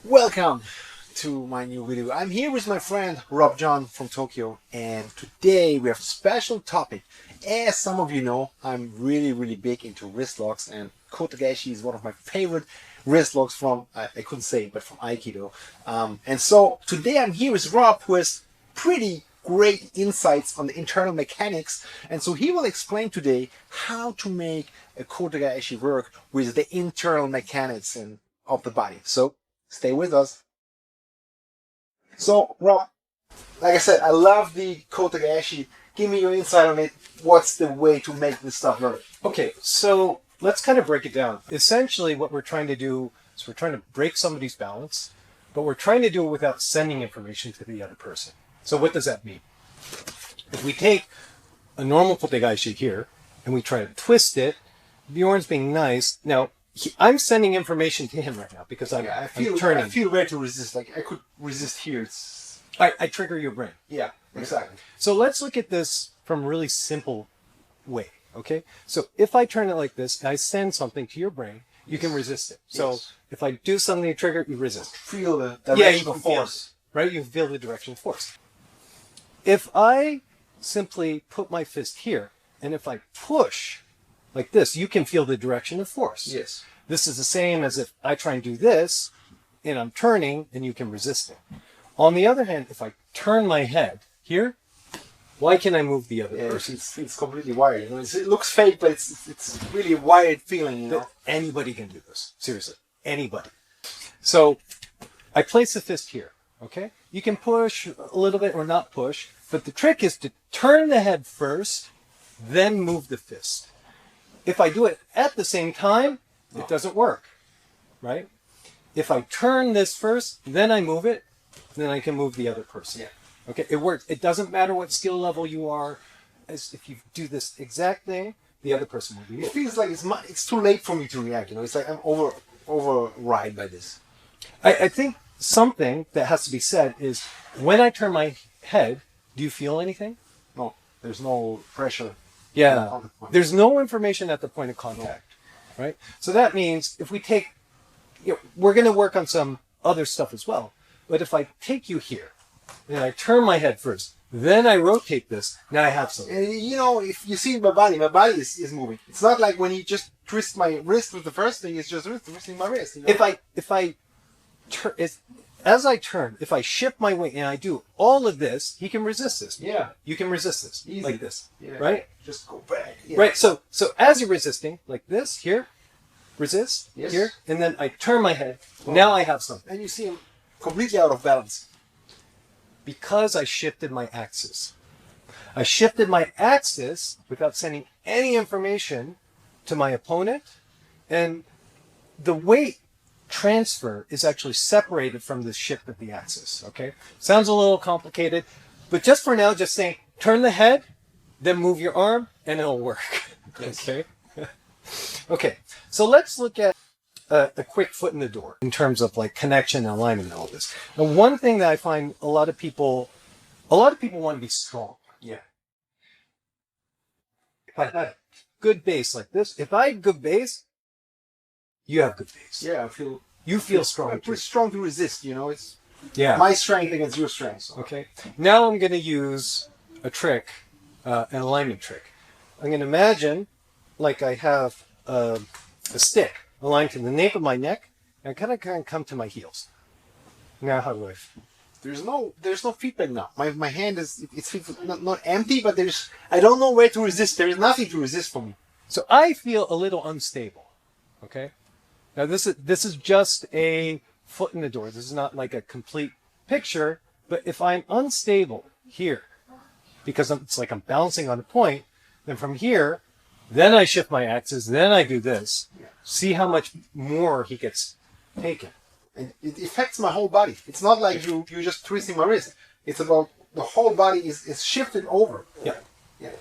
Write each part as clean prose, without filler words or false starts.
Welcome to my new video. I'm here with my friend John from Tokyo, and today we have a special topic. As some of you know, I'm really big into wrist locks, and Kote Gaeshi is one of my favorite wrist locks from, I couldn't say it, but from Aikido. And so today I'm here with Rob, who has pretty great insights on the internal mechanics, and so he will explain today how to make a Kote Gaeshi work with the internal mechanics of the body. So stay with us. So, Rob, like I said, I love the Kote Gaeshi. Give me your insight on it. What's the way to make this stuff work? Okay, so let's kind of break it down. Essentially, what we're trying to do is we're trying to break somebody's balance, but we're trying to do it without sending information to the other person. So what does that mean? If we take a normal Kote Gaeshi here and we try to twist it, Bjorn's being nice. Now, I'm sending information to him right now because I'm turning. I feel where to resist. Like I could resist here. I trigger your brain. Yeah, exactly. So let's look at this from a really simple way. Okay. So if I turn it like this, and I send something to your brain, you can resist it. So if I do something to trigger, you resist. Feel the direction of force. Right? You feel the direction of force. If I simply put my fist here, and if I push like this, you can feel the direction of force. Yes. This is the same as if I try and do this, and I'm turning, and you can resist it. On the other hand, if I turn my head here, why can I move the other person? It's completely wired. You know? It looks fake, but it's really a wired feeling. You know? Anybody can do this. Seriously, anybody. So I place the fist here. Okay, you can push a little bit or not push, but the trick is to turn the head first, then move the fist. If I do it at the same time, it doesn't work, right? If I turn this first, then I move it, then I can move the other person. Yeah. Okay, it works. It doesn't matter what skill level you are. As if you do this exact thing, the other person will be moved. It feels like it's too late for me to react. You know, it's like I'm override by this. I think something that has to be said is when I turn my head, do you feel anything? No, there's no pressure. Yeah, there's no information at the point of contact, right? So that means if we take, we're going to work on some other stuff as well. But if I take you here, and I turn my head first, then I rotate this, now I have something. And you know, if you see my body is moving. It's not like when you just twist my wrist with the first thing, it's just twisting my wrist. You know? If I turn, as I turn, if I shift my weight and I do all of this, he can resist this. Yeah. You can resist this. Easy. Like this. Yeah. Right? Just go back. Yeah. Right. So as you're resisting, like this, here, resist, yes. Here, and then I turn my head. Oh. Now I have something. And you see him completely out of balance. Because I shifted my axis. I shifted my axis without sending any information to my opponent, and the weight transfer is actually separated from the shift of the axis. Okay, sounds a little complicated, but just for now, just saying turn the head, then move your arm, and it'll work. Okay. Okay, so let's look at a quick foot in the door in terms of like connection and alignment and all this. And one thing that I find a lot of people want to be strong. Yeah. If I had good base like this, if I had good base, you have good base. Yeah, you feel strong. I'm pretty strong to resist, you know. It's my strength against your strength. So. Okay. Now I'm going to use a trick, an alignment trick. I'm going to imagine like I have a stick aligned to the nape of my neck, and kind of come to my heels. Now how do I? There's no feedback now. My hand it's not empty, but I don't know where to resist. There is nothing to resist for me. So I feel a little unstable. Okay. Now this is just a foot in the door. This is not like a complete picture. But if I'm unstable here, because it's like I'm bouncing on a point, then from here, then I shift my axis, then I do this. See how much more he gets taken. And it affects my whole body. It's not like you're just twisting my wrist. It's about the whole body is shifted over. Yeah. Yeah.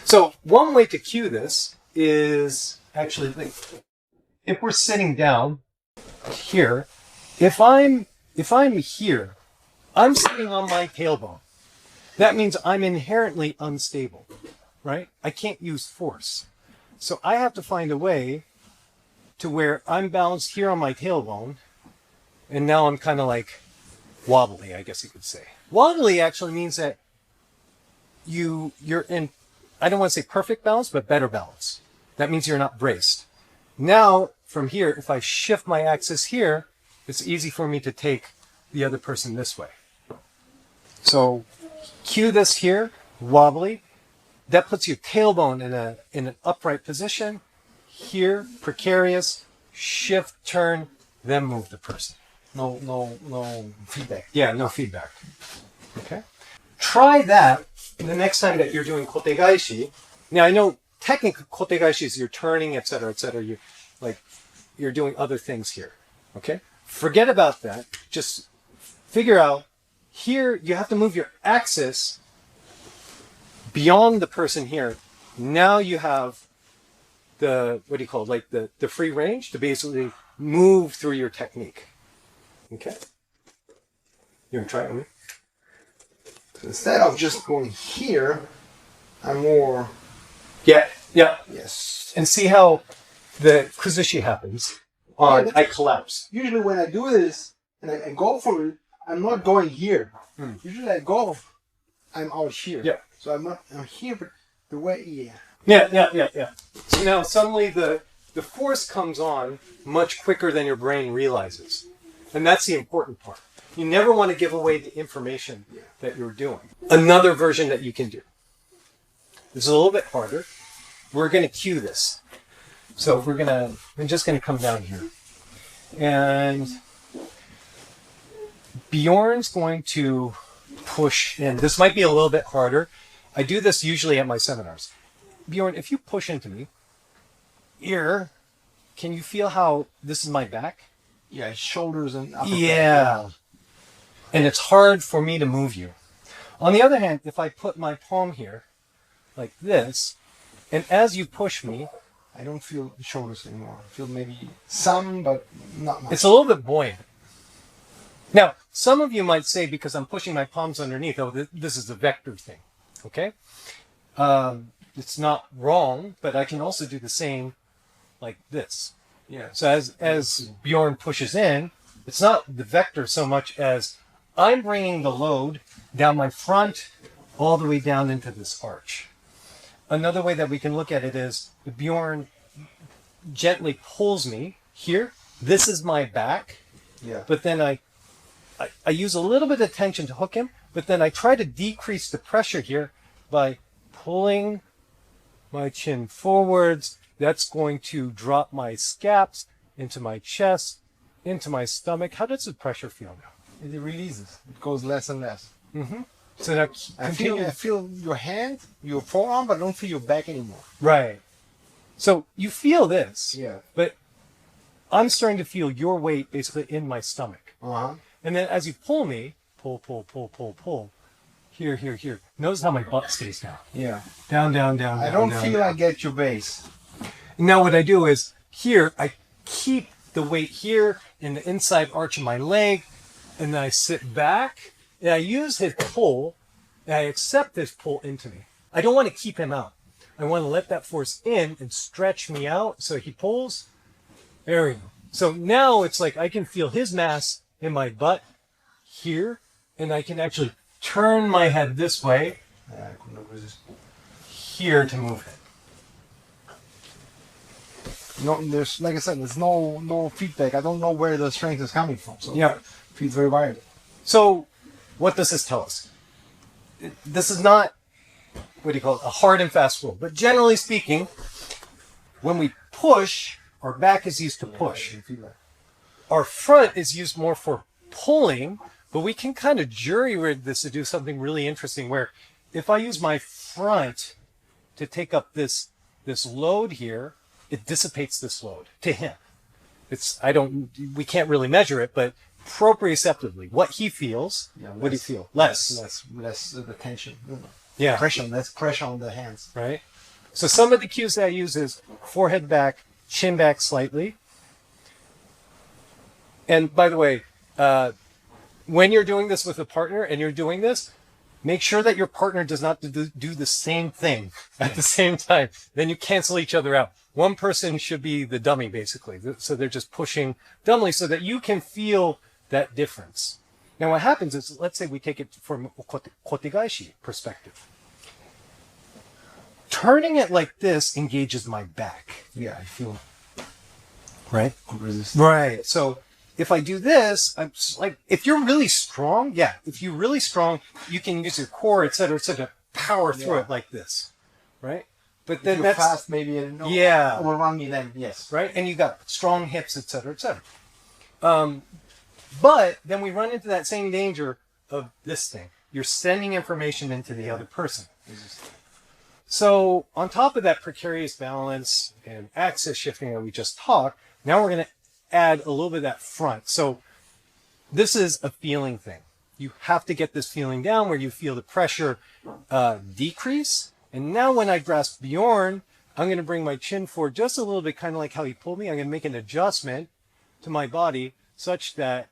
So one way to cue this is actually if we're sitting down here, if I'm here, I'm sitting on my tailbone. That means I'm inherently unstable, right? I can't use force. So I have to find a way to where I'm balanced here on my tailbone, and now I'm kind of like wobbly, I guess you could say. Wobbly actually means that you're in, I don't want to say perfect balance, but better balance. That means you're not braced. Now, from here, if I shift my axis here, it's easy for me to take the other person this way. So, cue this here, wobbly. That puts your tailbone in an upright position. Here, precarious, shift, turn, then move the person. No feedback. Yeah, no feedback. Okay. Try that the next time that you're doing Kote Gaeshi. Now, I know technically Kote Gaeshi is you're turning, etc., etc. You're doing other things here. Okay. Forget about that. Just figure out here you have to move your axis beyond the person here. Now you have the, what do you call it, like the free range to basically move through your technique. Okay? You want to try it with me? Instead of just going here, I'm more... Yeah. Yes. And see how the kuzushi happens. I collapse. Usually when I do this, and I go for it, I'm not going here. Usually I go, I'm out here. Yeah. So I'm here, but the way, Yeah. So now suddenly the force comes on much quicker than your brain realizes. And that's the important part. You never want to give away the information that you're doing. Another version that you can do. This is a little bit harder. We're going to cue this. So I'm just going to come down here. And Bjorn's going to push in. This might be a little bit harder. I do this usually at my seminars. Bjorn, if you push into me, here, can you feel how this is my back? Yeah, shoulders and upper Yeah. back. And it's hard for me to move you. On the other hand, if I put my palm here, like this, and as you push me, I don't feel the shoulders anymore. I feel maybe some, but not much. it's a little bit buoyant. Now, some of you might say, because I'm pushing my palms underneath, oh, this is a vector thing. Okay? It's not wrong, but I can also do the same like this. Yeah. So as Bjorn pushes in, it's not the vector so much as I'm bringing the load down my front all the way down into this arch. Another way that we can look at it is the Bjorn gently pulls me here. This is my back. Yeah. But then I use a little bit of tension to hook him, but then I try to decrease the pressure here by pulling my chin forwards. That's going to drop my scaps into my chest, into my stomach. How does the pressure feel now? It releases. It goes less and less. Mm-hmm. So now I feel your hand, your forearm, but I don't feel your back anymore. Right. So you feel this. Yeah. But I'm starting to feel your weight basically in my stomach. Uh-huh. And then as you pull me, pull. Here. Notice how my butt stays down. Yeah. Down. I don't feel I get your base. Now what I do is here, I keep the weight here in the inside arch of my leg, and then I sit back, and I use his pull, and I accept his pull into me. I don't want to keep him out. I want to let that force in and stretch me out. So he pulls. There we go. So now it's like I can feel his mass in my butt here, and I can actually turn my head this way here to move it. No, there's, like I said, there's no feedback. I don't know where the strength is coming from. So Yeah. it feels very violent. So what does this tell us? This is not, what do you call it, a hard and fast rule. But generally speaking, when we push, our back is used to push. Our front is used more for pulling, but we can kind of jury-rig this to do something really interesting where if I use my front to take up this load here, it dissipates this load to him. We can't really measure it, but proprioceptively, what he feels, what do you feel? Less the tension. Yeah. Less pressure on the hands. Right? So some of the cues that I use is forehead back, chin back slightly. And by the way, when you're doing this with a partner and you're doing this, make sure that your partner does not do the same thing at the same time. Then you cancel each other out. One person should be the dummy, basically. So they're just pushing dumbly so that you can feel that difference. Now what happens is, let's say we take it from Kote Gaeshi perspective. Turning it like this engages my back. Yeah, I feel Right? resistance. Right. So if I do this, I'm like, if you're really strong, if you're really strong, you can use your core, et cetera, power through it like this. Right? But then if you're that's fast, maybe overrun me. Then yes, right? And you got strong hips, et cetera, et cetera. But then we run into that same danger of this thing. You're sending information into the other person. So on top of that precarious balance and axis shifting that we just talked, now we're going to add a little bit of that front. So this is a feeling thing. You have to get this feeling down where you feel the pressure decrease. And now when I grasp Bjorn, I'm going to bring my chin forward just a little bit, kind of like how he pulled me. I'm going to make an adjustment to my body such that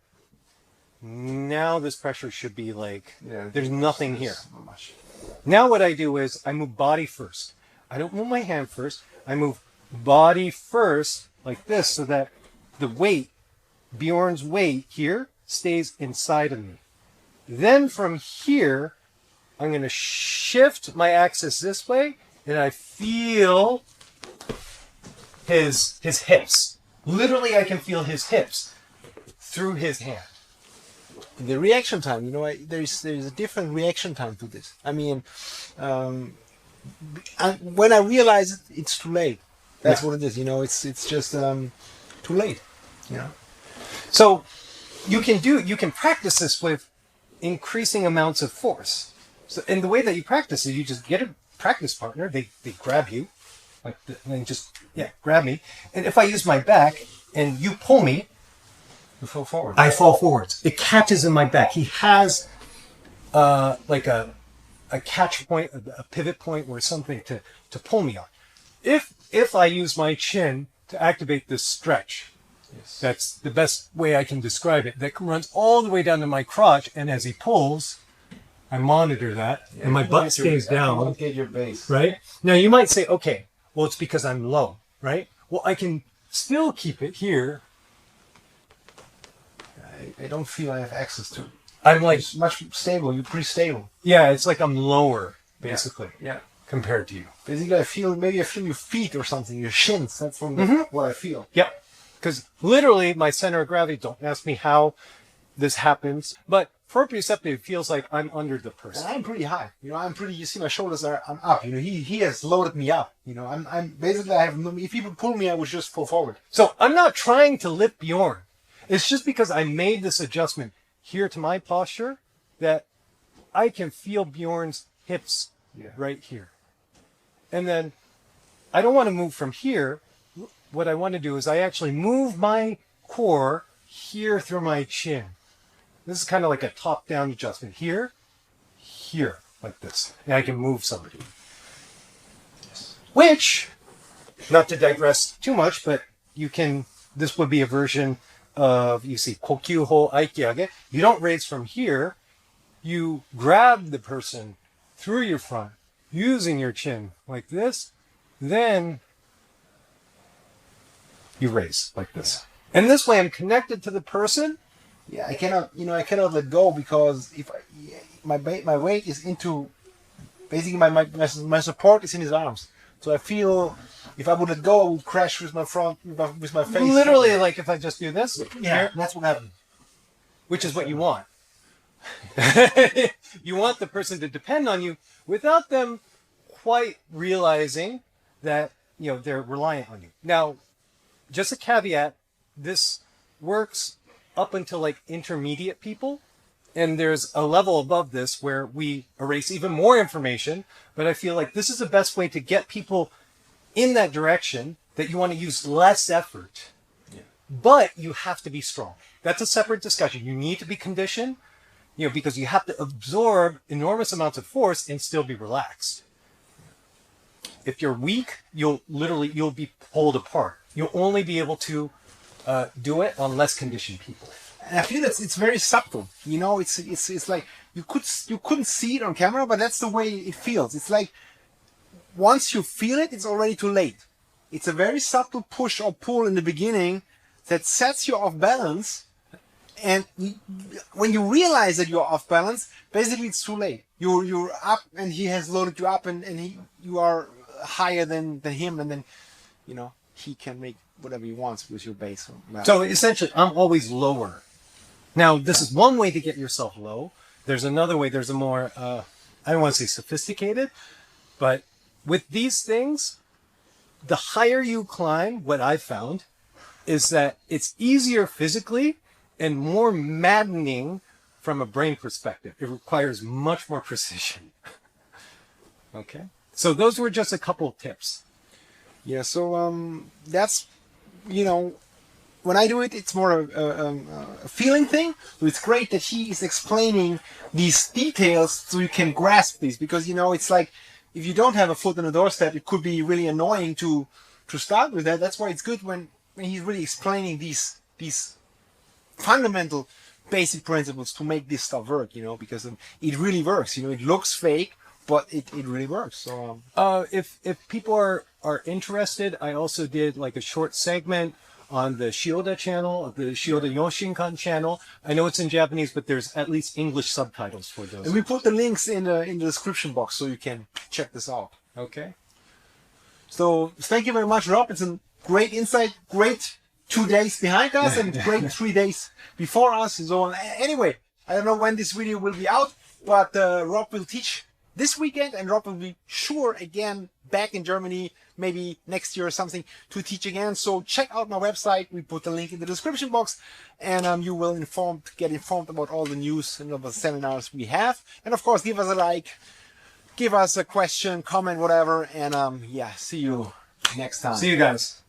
now this pressure should be like, there's nothing here. Not much. Now what I do is I move body first. I don't move my hand first. I move body first like this so that the weight, Bjorn's weight here, stays inside of me. Then from here, I'm going to shift my axis this way and I feel his hips. Literally, I can feel his hips through his hand. The reaction time, there's a different reaction time to this. I mean, when I realize it, it's too late. That's what it is. It's just too late. So you can practice this with increasing amounts of force. So, and the way that you practice is you just get a practice partner. They grab you, and just grab me. And if I use my back and you pull me, you fall forward. I fall forwards. It catches in my back. He has like a catch point, a pivot point, or something to pull me on. If I use my chin to activate this stretch, that's the best way I can describe it. That runs all the way down to my crotch, and as he pulls, I monitor that, and my butt stays down. Get your base. Right? Now you might say, okay, well it's because I'm low, right? Well, I can still keep it here. I don't feel I have access to it. I'm like It's much stable. You're pretty stable. Yeah, it's like I'm lower, basically, compared to you. Basically, I feel your feet or something, your shins. That's what I feel. Yep. Because literally, my center of gravity, don't ask me how this happens, but proprioceptive, it feels like I'm under the person. And I'm pretty high. You see my shoulders I'm up. He has loaded me up. I'm basically, if people pull me, I would just fall forward. So I'm not trying to lift Bjorn. It's just because I made this adjustment here to my posture that I can feel Bjorn's hips right here. And then I don't want to move from here. What I want to do is I actually move my core here through my chin. This is kind of like a top-down adjustment. Here, like this. And I can move somebody. Which, not to digress too much, but this would be a version of, you see, kokyu ho aiki-age. You don't raise from here. You grab the person through your front using your chin like this. Then you raise like this. And this way I'm connected to the person. Yeah, I cannot let go because if my weight is into, basically my support is in his arms. So I feel if I would let go, I would crash with my face. Literally, like if I just do this. Yeah, that's what happened. Which is what you want. You want the person to depend on you without them quite realizing that they're reliant on you. Now, just a caveat: this works up until like intermediate people. And there's a level above this where we erase even more information. But I feel like this is the best way to get people in that direction, that you want to use less effort. Yeah. But you have to be strong. That's a separate discussion. You need to be conditioned, because you have to absorb enormous amounts of force and still be relaxed. If you're weak, you'll be pulled apart. You'll only be able to do it on less conditioned people. And I feel it's very subtle. It's like you couldn't see it on camera, but that's the way it feels. It's like once you feel it, it's already too late. It's a very subtle push or pull in the beginning that sets you off balance, And when you realize that you're off balance, basically it's too late. You're up, and he has loaded you up, and you are higher than him, and then he can make whatever he wants with your base. So essentially, I'm always lower. Now, this is one way to get yourself low. There's another way. There's a more I don't want to say sophisticated, but with these things, the higher you climb, what I've found is that it's easier physically and more maddening from a brain perspective. It requires much more precision. Okay. So those were just a couple of tips. Yeah. So that's, when I do it, it's more a feeling thing. So it's great that he is explaining these details so you can grasp these, because it's like, if you don't have a foot on the doorstep, it could be really annoying to start with that. That's why it's good when he's really explaining these fundamental basic principles to make this stuff work, because it really works. It looks fake, but it really works. So if people are interested, I also did like a short segment on the Shioda channel, the Shioda Yoshinkan channel. I know it's in Japanese, but there's at least English subtitles for those. And we put the links in the description box so you can check this out. Okay. So thank you very much, Rob. It's a great insight, great 2 days behind us, and great 3 days before us. So anyway, I don't know when this video will be out, but Rob will teach this weekend, and Rob will be sure again back in Germany, maybe next year or something, to teach again. So check out my website. We put the link in the description box, and you will get informed about all the news and about the seminars we have. And of course, give us a like, give us a question, comment, whatever, and yeah, see you next time. See you guys.